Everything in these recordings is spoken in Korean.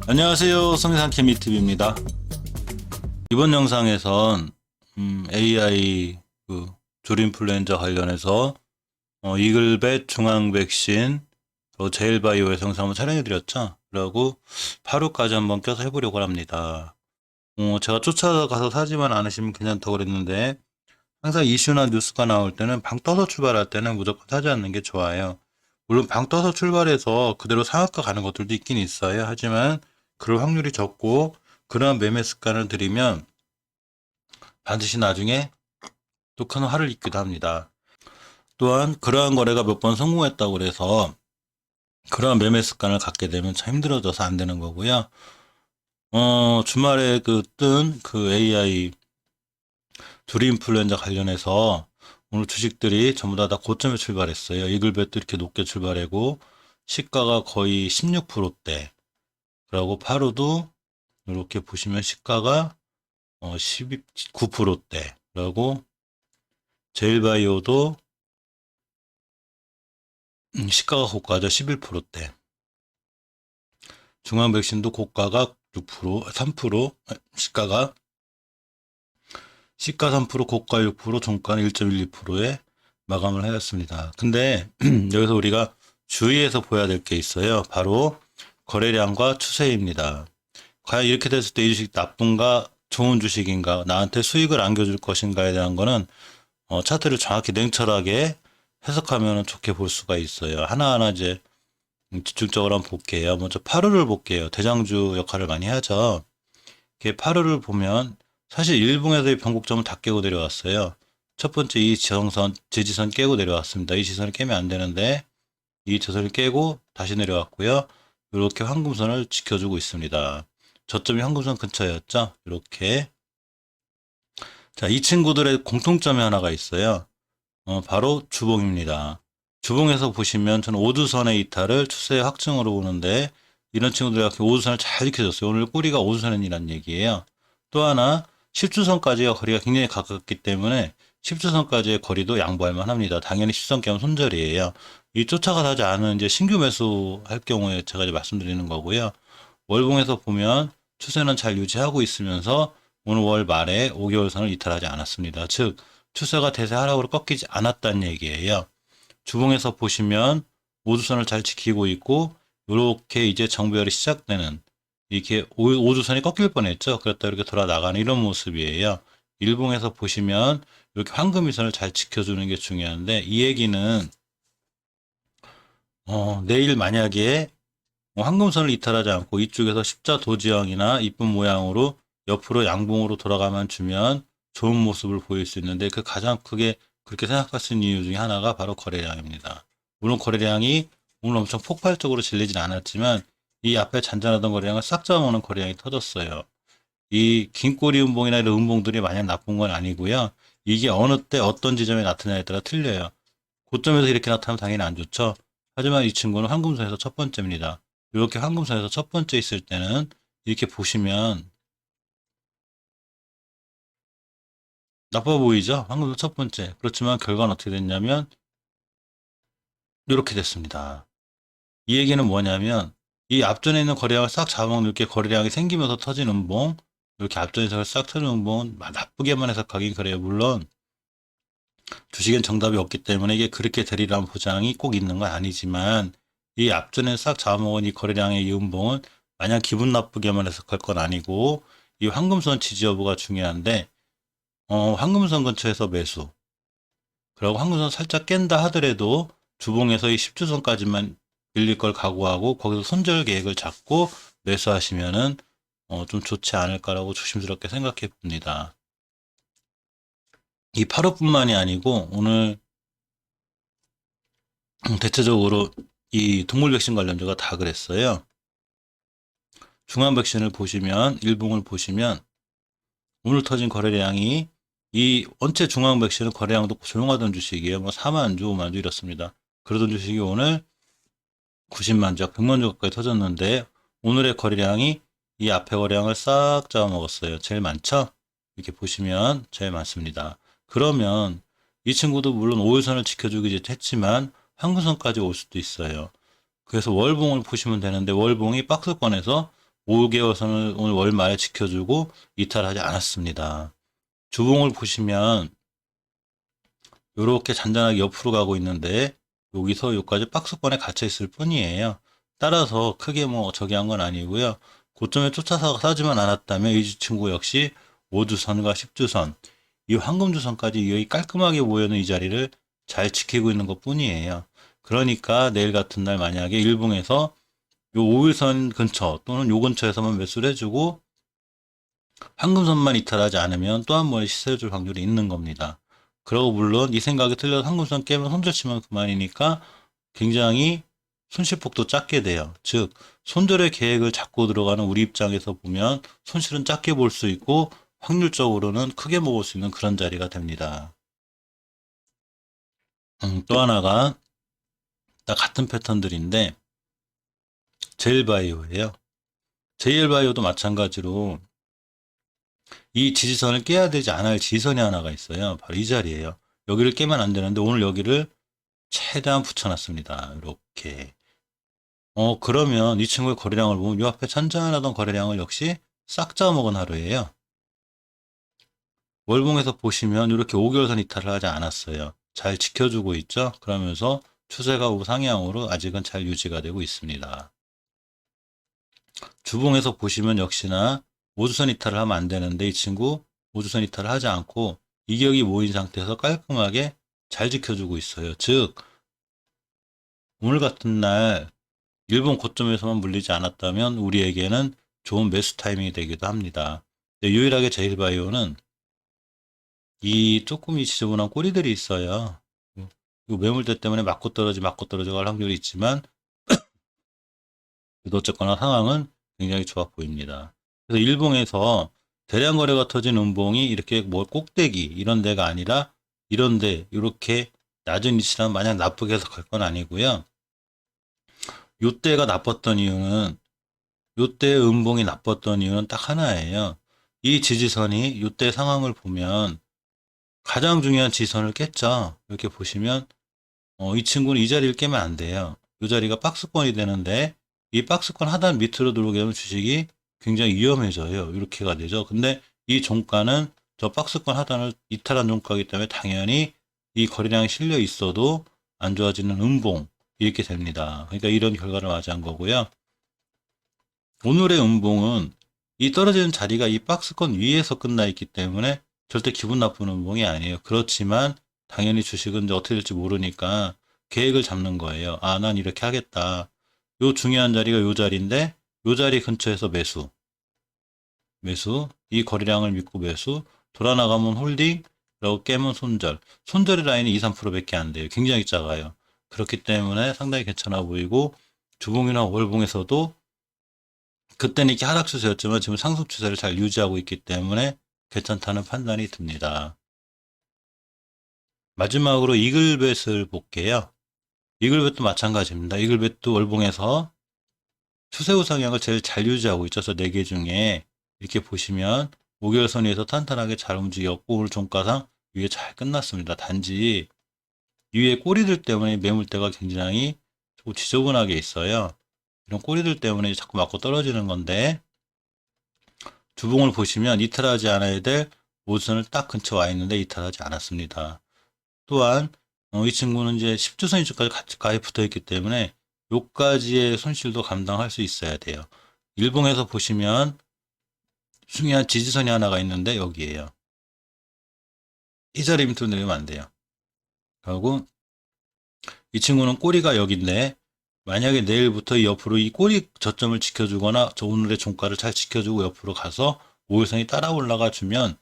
안녕하세요. 성산 케미TV입니다. 이번 영상에선 AI 조류인플루엔자 관련해서 이글벳 중앙 백신 제일바이오에서 영상 한번 촬영해드렸죠. 그리고 8호까지 한번 껴서 해보려고 합니다. 제가 쫓아가서 사지만 않으시면 괜찮다고 그랬는데 항상 이슈나 뉴스가 나올 때는 방 떠서 출발할 때는 무조건 사지 않는 게 좋아요. 물론 방 떠서 출발해서 그대로 상한가 가는 것들도 있긴 있어요. 하지만 그럴 확률이 적고 그러한 매매 습관을 들이면 반드시 나중에 또 큰 화를 입기도 합니다. 또한 그러한 거래가 몇 번 성공했다고 그래서 그러한 매매 습관을 갖게 되면 참 힘들어져서 안 되는 거고요. 주말에 뜬 AI 조류인플루엔자 관련해서 오늘 주식들이 전부 다 고점에 출발했어요. 이글벳도 이렇게 높게 출발하고 시가가 거의 16%대. 그리고 파루도 이렇게 보시면 시가가 19%대. 그리고 제일바이오도 시가가 고가죠. 11%대. 중앙백신도 고가가 6%, 3%, 시가 3%, 고가 6%, 종가는 1.12%에 마감을 하였습니다. 근데 여기서 우리가 주의해서 보여야 될 게 있어요. 바로 거래량과 추세입니다. 과연 이렇게 됐을 때 이 주식 나쁜가 좋은 주식인가 나한테 수익을 안겨줄 것인가에 대한 거는 차트를 정확히 냉철하게 해석하면 좋게 볼 수가 있어요. 하나하나 이제 집중적으로 한번 볼게요. 먼저 8호를 볼게요. 대장주 역할을 많이 하죠. 이렇게 8호를 보면 사실 일봉에서의 변곡점을 다 깨고 내려왔어요. 첫 번째 이 지정선, 지지선 깨고 내려왔습니다. 이 지선을 깨면 안 되는데 이 지선을 깨고 다시 내려왔고요. 이렇게 황금선을 지켜주고 있습니다. 저점이 황금선 근처였죠. 이렇게. 자, 이 친구들의 공통점이 하나가 있어요. 바로 주봉입니다. 주봉에서 보시면 저는 5주선의 이탈을 추세 확증으로 보는데 이런 친구들이 이렇게 5주선을 잘 지켜줬어요. 오늘 꼬리가 5주선이라는 얘기예요. 또 하나 10주선까지의 거리가 굉장히 가깝기 때문에 10주선까지의 거리도 양보할 만합니다. 당연히 10선 깨면 손절이에요. 이 쫓아가지 않은 이제 신규 매수할 경우에 제가 이제 말씀드리는 거고요. 월봉에서 보면 추세는 잘 유지하고 있으면서 오늘 월 말에 5개월선을 이탈하지 않았습니다. 즉 추세가 대세 하락으로 꺾이지 않았다는 얘기예요. 주봉에서 보시면 5주선을 잘 지키고 있고 이렇게 이제 정배열이 시작되는 이렇게 5주선이 꺾일 뻔했죠. 그랬다 이렇게 돌아 나가는 이런 모습이에요. 일봉에서 보시면 이렇게 황금위선을 잘 지켜주는 게 중요한데 이 얘기는 내일 만약에 황금선을 이탈하지 않고 이쪽에서 십자 도지형이나 이쁜 모양으로 옆으로 양봉으로 돌아가만 주면 좋은 모습을 보일 수 있는데 그 가장 크게 그렇게 생각할 수 있는 이유 중에 하나가 바로 거래량입니다. 물론 거래량이 오늘 엄청 폭발적으로 질리진 않았지만 이 앞에 잔잔하던 거래량을 싹 잡아먹는 거래량이 터졌어요. 이 긴 꼬리 음봉이나 이런 음봉들이 마냥 나쁜 건 아니고요. 이게 어느 때 어떤 지점에 나타나냐에 따라 틀려요. 고점에서 이렇게 나타나면 당연히 안 좋죠. 하지만 이 친구는 황금선에서 첫 번째입니다. 이렇게 황금선에서 첫 번째 있을 때는 이렇게 보시면 나빠 보이죠? 황금선 첫 번째. 그렇지만 결과는 어떻게 됐냐면 이렇게 됐습니다. 이 얘기는 뭐냐면 이 앞전에 있는 거래량을 싹 잡아먹는 이렇게 거래량이 생기면서 터진 음봉, 이렇게 앞전에서 싹 터진 음봉은 나쁘게만 해석하긴 그래요. 물론 주식엔 정답이 없기 때문에 이게 그렇게 되리라는 보장이 꼭 있는 건 아니지만 이 앞전에 싹 잡아먹은 이 거래량의 이 음봉은 마냥 기분 나쁘게만 해석할 건 아니고 이 황금선 지지 여부가 중요한데 황금선 근처에서 매수 그리고 황금선 살짝 깬다 하더라도 주봉에서 이 10주선까지만 밀릴 걸 각오하고 거기서 손절 계획을 잡고 매수하시면은 좀 좋지 않을까라고 조심스럽게 생각해 봅니다. 이 8호뿐만이 아니고 오늘 대체적으로 이 동물 백신 관련주가 다 그랬어요. 중앙 백신을 보시면 일봉을 보시면 오늘 터진 거래량이 이 원체 중앙 백신은 거래량도 조용하던 주식이에요. 뭐 4만 주, 5만 주 이렇습니다. 그러던 주식이 오늘 90만 주, 100만 주 가까이 터졌는데 오늘의 거래량이 이 앞에 거래량을 싹 잡아먹었어요. 제일 많죠? 이렇게 보시면 제일 많습니다. 그러면 이 친구도 물론 5일선을 지켜주기 했지만 황금선까지 올 수도 있어요. 그래서 월봉을 보시면 되는데 월봉이 박스권에서 5개월 선을 오늘 월 말에 지켜주고 이탈하지 않았습니다. 주봉을 보시면 이렇게 잔잔하게 옆으로 가고 있는데 여기서 여기까지 박스권에 갇혀 있을 뿐이에요. 따라서 크게 뭐 저기 한 건 아니고요. 고점에 쫓아서 사지만 않았다면 이 친구 역시 5주선과 10주선, 이 황금주선까지 여기 깔끔하게 모여있는 이 자리를 잘 지키고 있는 것 뿐이에요. 그러니까 내일 같은 날 만약에 일봉에서 요 5일선 근처 또는 요 근처에서만 매수를 해주고 황금선만 이탈하지 않으면 또 한 번에 시세를 줄 확률이 있는 겁니다. 그리고 물론 이 생각이 틀려서 황금선 깨면 손절 치면 그만이니까 굉장히 손실폭도 작게 돼요. 즉 손절의 계획을 잡고 들어가는 우리 입장에서 보면 손실은 작게 볼 수 있고 확률적으로는 크게 먹을 수 있는 그런 자리가 됩니다. 또 하나가 다 같은 패턴들인데 제일바이오예요. 제일바이오도 마찬가지로 이 지지선을 깨야 되지 않을 지지선이 하나가 있어요. 바로 이 자리예요. 여기를 깨면 안 되는데 오늘 여기를 최대한 붙여놨습니다. 이렇게. 그러면 이 친구의 거래량을 보면 이 앞에 찬찬하던 거래량을 역시 싹 잡아먹은 하루예요. 월봉에서 보시면 이렇게 5개월선 이탈을 하지 않았어요. 잘 지켜주고 있죠. 그러면서 추세가 우상향으로 아직은 잘 유지가 되고 있습니다. 주봉에서 보시면 역시나 5주선 이탈을 하면 안 되는데 이 친구 5주선 이탈을 하지 않고 이격이 모인 상태에서 깔끔하게 잘 지켜주고 있어요. 즉 오늘 같은 날 일본 고점에서만 물리지 않았다면 우리에게는 좋은 매수 타이밍이 되기도 합니다. 유일하게 제일바이오는 이 조금 지저분한 꼬리들이 있어요. 이 매물대 때문에 맞고 떨어지 갈 확률이 있지만 어쨌거나 상황은 굉장히 좋아 보입니다. 그래서 일봉에서 대량 거래가 터진 음봉이 이렇게 뭐 꼭대기 이런 데가 아니라 이런 데 이렇게 낮은 위치라면 마냥 나쁘게 해석할 건 아니고요. 요때가 나빴던 이유는 요때 음봉이 나빴던 이유는 딱 하나예요. 이 지지선이 요때 상황을 보면 가장 중요한 지지선을 깼죠. 이렇게 보시면 이 친구는 이 자리를 깨면 안 돼요. 이 자리가 박스권이 되는데 이 박스권 하단 밑으로 들어오게 되면 주식이 굉장히 위험해져요. 이렇게가 되죠. 근데 이 종가는 저 박스권 하단을 이탈한 종가이기 때문에 당연히 이 거래량이 실려 있어도 안 좋아지는 음봉 이렇게 됩니다. 그러니까 이런 결과를 맞이한 거고요. 오늘의 음봉은 이 떨어지는 자리가 이 박스권 위에서 끝나 있기 때문에 절대 기분 나쁜 음봉이 아니에요. 그렇지만 당연히 주식은 이제 어떻게 될지 모르니까 계획을 잡는 거예요. 아, 난 이렇게 하겠다. 요 중요한 자리가 요 자리인데 요 자리 근처에서 매수. 이 거래량을 믿고 매수. 돌아 나가면 홀딩. 그리고 깨면 손절. 손절의 라인이 2, 3%밖에 안 돼요. 굉장히 작아요. 그렇기 때문에 상당히 괜찮아 보이고 주봉이나 월봉에서도 그때는 이렇게 하락 추세였지만 지금 상승 추세를 잘 유지하고 있기 때문에 괜찮다는 판단이 듭니다. 마지막으로 이글벳을 볼게요. 이글벳도 마찬가지입니다. 이글벳도 월봉에서 추세 우상향을 제일 잘 유지하고 있어서 4개 중에 이렇게 보시면 5개월 선에서 탄탄하게 잘 움직였고 오늘 종가상 위에 잘 끝났습니다. 단지 위에 꼬리들 때문에 매물대가 굉장히 조금 지저분하게 있어요. 이런 꼬리들 때문에 자꾸 맞고 떨어지는 건데 주봉을 보시면 이탈하지 않아야 될 5선을 딱 근처 와 있는데 이탈하지 않았습니다. 또한 이 친구는 이제 10주선 이쪽까지 가까이 붙어 있기 때문에 요까지의 손실도 감당할 수 있어야 돼요. 일봉에서 보시면 중요한 지지선이 하나가 있는데 여기에요. 이 자리 밑으로 내리면 안 돼요. 그리고 이 친구는 꼬리가 여기인데 만약에 내일부터 이 옆으로 이 꼬리 저점을 지켜주거나 저 오늘의 종가를 잘 지켜주고 옆으로 가서 5일선이 따라 올라가 주면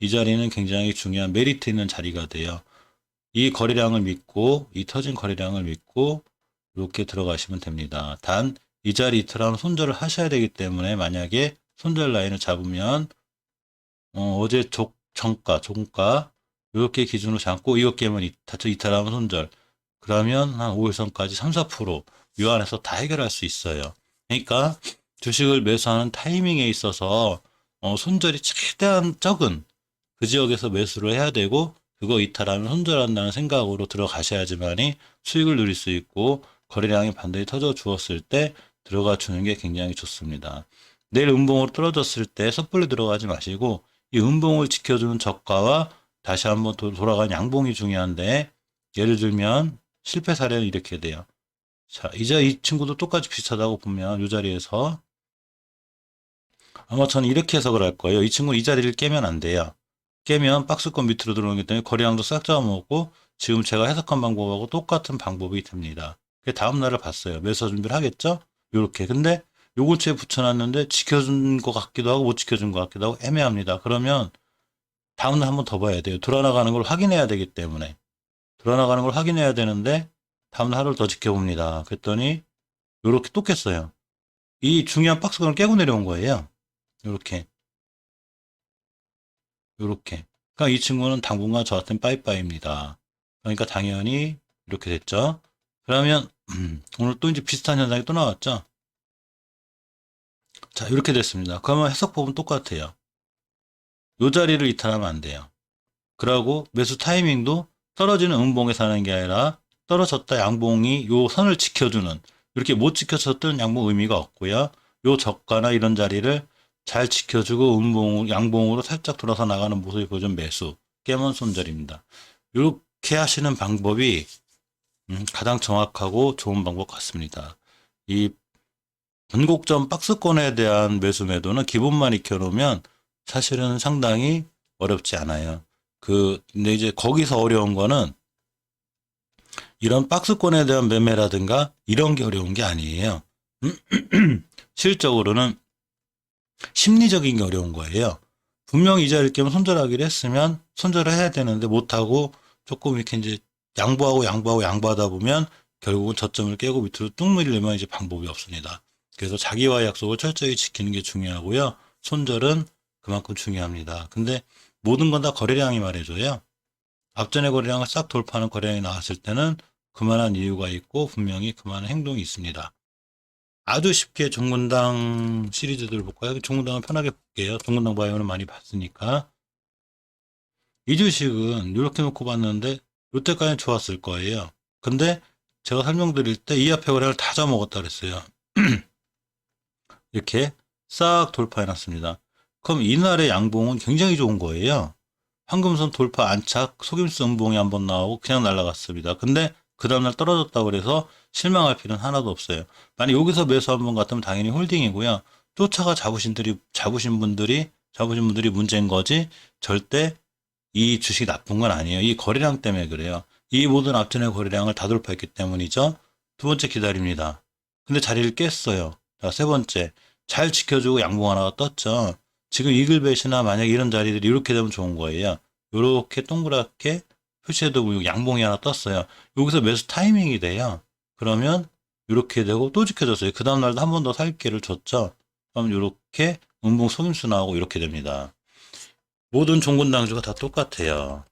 이 자리는 굉장히 중요한 메리트 있는 자리가 돼요. 이 거래량을 믿고 이 터진 거래량을 믿고 이렇게 들어가시면 됩니다. 단 이 자리 이틀하면 손절을 하셔야 되기 때문에 만약에 손절 라인을 잡으면 어제 종가 이렇게 기준으로 잡고 이것 깨면 이탈하면 손절 그러면 한 5일선까지 3, 4%이 안에서 다 해결할 수 있어요. 그러니까 주식을 매수하는 타이밍에 있어서 손절이 최대한 적은 그 지역에서 매수를 해야 되고 그거 이탈하면 손절한다는 생각으로 들어가셔야지만이 수익을 누릴 수 있고 거래량이 반드시 터져 주었을 때 들어가 주는 게 굉장히 좋습니다. 내일 음봉으로 떨어졌을 때 섣불리 들어가지 마시고 이 음봉을 지켜주는 저가와 다시 한번 돌아간 양봉이 중요한데 예를 들면 실패 사례는 이렇게 돼요. 자, 이제 이 친구도 똑같이 비슷하다고 보면 이 자리에서 아마 저는 이렇게 해석을 할 거예요. 이 친구는 이 자리를 깨면 안 돼요. 깨면 박스권 밑으로 들어오기 때문에 거래량도 싹 잡아먹고 지금 제가 해석한 방법하고 똑같은 방법이 됩니다. 다음 날을 봤어요. 매수 준비를 하겠죠? 요렇게. 근데 요 근처에 붙여놨는데 지켜준 것 같기도 하고 못 지켜준 것 같기도 하고 애매합니다. 그러면 다음 날 한번 더 봐야 돼요. 돌아나가는 걸 확인해야 되기 때문에. 돌아나가는 걸 확인해야 되는데 다음 날 하루를 더 지켜봅니다. 그랬더니 요렇게 또 깼어요. 이 중요한 박스권을 깨고 내려온 거예요. 요렇게. 요렇게. 그러니까 이 친구는 당분간 저한테는 빠이빠이입니다. 그러니까 당연히 이렇게 됐죠. 그러면 오늘 또 이제 비슷한 현상이 또 나왔죠. 자, 이렇게 됐습니다. 그러면 해석법은 똑같아요. 요 자리를 이탈하면 안 돼요. 그러고 매수 타이밍도 떨어지는 음봉에 사는 게 아니라 떨어졌다 양봉이 요 선을 지켜주는, 이렇게 못 지켜줬던 양봉 의미가 없고요. 요 저가나 이런 자리를 잘 지켜주고 양봉으로 살짝 돌아서 나가는 모습이 보여준 매수, 깨먼 손절입니다. 이렇게 하시는 방법이 가장 정확하고 좋은 방법 같습니다. 이 변곡점 박스권에 대한 매수 매도는 기본만 익혀놓으면 사실은 상당히 어렵지 않아요. 근데 이제 거기서 어려운 거는 이런 박스권에 대한 매매라든가 이런 게 어려운 게 아니에요. 실적으로는 심리적인 게 어려운 거예요. 분명히 이 자리를 깨면 손절하기로 했으면 손절을 해야 되는데 못하고 조금 이렇게 이제 양보하다 보면 결국은 저점을 깨고 밑으로 뚝 밀리면 이제 방법이 없습니다. 그래서 자기와의 약속을 철저히 지키는 게 중요하고요. 손절은 그만큼 중요합니다. 근데 모든 건 다 거래량이 말해줘요. 앞전의 거래량을 싹 돌파하는 거래량이 나왔을 때는 그만한 이유가 있고 분명히 그만한 행동이 있습니다. 아주 쉽게 종근당 시리즈들 볼까요? 종근당은 편하게 볼게요. 종근당 바이오는 많이 봤으니까. 이 주식은 이렇게 놓고 봤는데 이때까지는 좋았을 거예요. 근데 제가 설명드릴 때 이 앞에 거래량을 다 잡아먹었다 그랬어요. 이렇게 싹 돌파해 놨습니다. 그럼 이날의 양봉은 굉장히 좋은 거예요. 황금선 돌파 안착 속임수 음봉이 한번 나오고 그냥 날아갔습니다. 근데 그 다음날 떨어졌다고 그래서 실망할 필요는 하나도 없어요. 만약 여기서 매수 한번 같으면 당연히 홀딩이고요. 쫓아가 잡으신 분들이 문제인 거지 절대 이 주식이 나쁜 건 아니에요. 이 거래량 때문에 그래요. 이 모든 앞전의 거래량을 다 돌파했기 때문이죠. 두 번째 기다립니다. 근데 자리를 깼어요. 자, 세 번째. 잘 지켜주고 양봉 하나가 떴죠. 지금 이글벳이나 만약 이런 자리들이 이렇게 되면 좋은 거예요. 이렇게 동그랗게 표시해도 양봉이 하나 떴어요. 여기서 매수 타이밍이 돼요. 그러면 이렇게 되고 또 지켜졌어요. 그 다음날도 한 번 더 살 기회를 줬죠. 그럼 이렇게 음봉 속임수 나오고 이렇게 됩니다. 모든 종군당주가 다 똑같아요.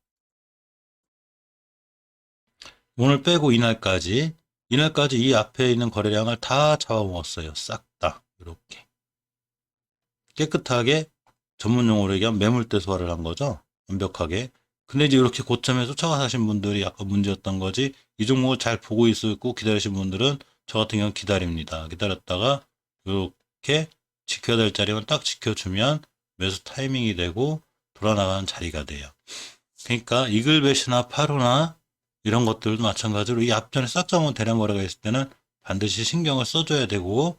오늘 빼고 이날까지 이 앞에 있는 거래량을 다 잡아먹었어요. 싹 다 이렇게 깨끗하게 전문 용어로 얘기하면 매물대 소화를 한 거죠. 완벽하게. 근데 이제 이렇게 고점에 쫓아가 사신 분들이 약간 문제였던 거지, 이 종목을 잘 보고 있었고 기다리신 분들은 저 같은 경우는 기다립니다. 기다렸다가 이렇게 지켜야 될 자리만 딱 지켜주면 매수 타이밍이 되고 돌아나가는 자리가 돼요. 그러니까 이글벳이나 파루나 이런 것들도 마찬가지로 이 앞전에 싹 잡은 대량 거래가 있을 때는 반드시 신경을 써줘야 되고,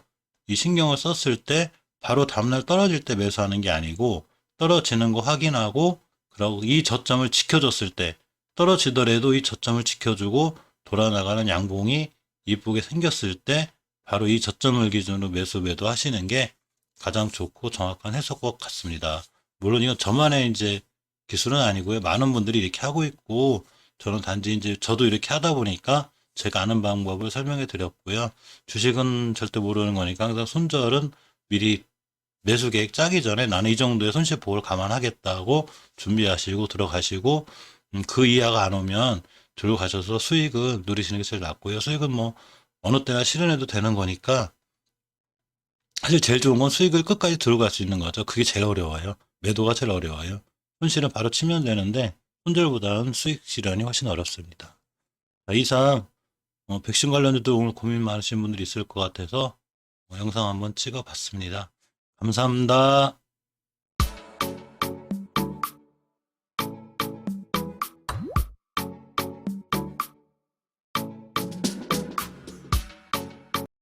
이 신경을 썼을 때 바로 다음날 떨어질 때 매수하는 게 아니고 떨어지는 거 확인하고, 그리고 이 저점을 지켜줬을 때 떨어지더라도 이 저점을 지켜주고 돌아나가는 양봉이 이쁘게 생겼을 때 바로 이 저점을 기준으로 매도 하시는 게 가장 좋고 정확한 해석법 같습니다. 물론 이건 저만의 이제 기술은 아니고요. 많은 분들이 이렇게 하고 있고 저는 단지 이제 저도 이렇게 하다 보니까 제가 아는 방법을 설명해 드렸고요. 주식은 절대 모르는 거니까 항상 손절은 미리 매수 계획 짜기 전에 나는 이 정도의 손실폭을 감안하겠다고 준비하시고 들어가시고, 그 이하가 안 오면 들고 가셔서 수익을 누리시는 게 제일 낫고요. 수익은 뭐 어느 때나 실현해도 되는 거니까 사실 제일 좋은 건 수익을 끝까지 들어갈 수 있는 거죠. 그게 제일 어려워요. 매도가 제일 어려워요. 손실은 바로 치면 되는데 손절보다는 수익 실현이 훨씬 어렵습니다. 자, 이상 백신 관련해도 오늘 고민 많으신 분들이 있을 것 같아서 영상 한번 찍어 봤습니다. 감사합니다.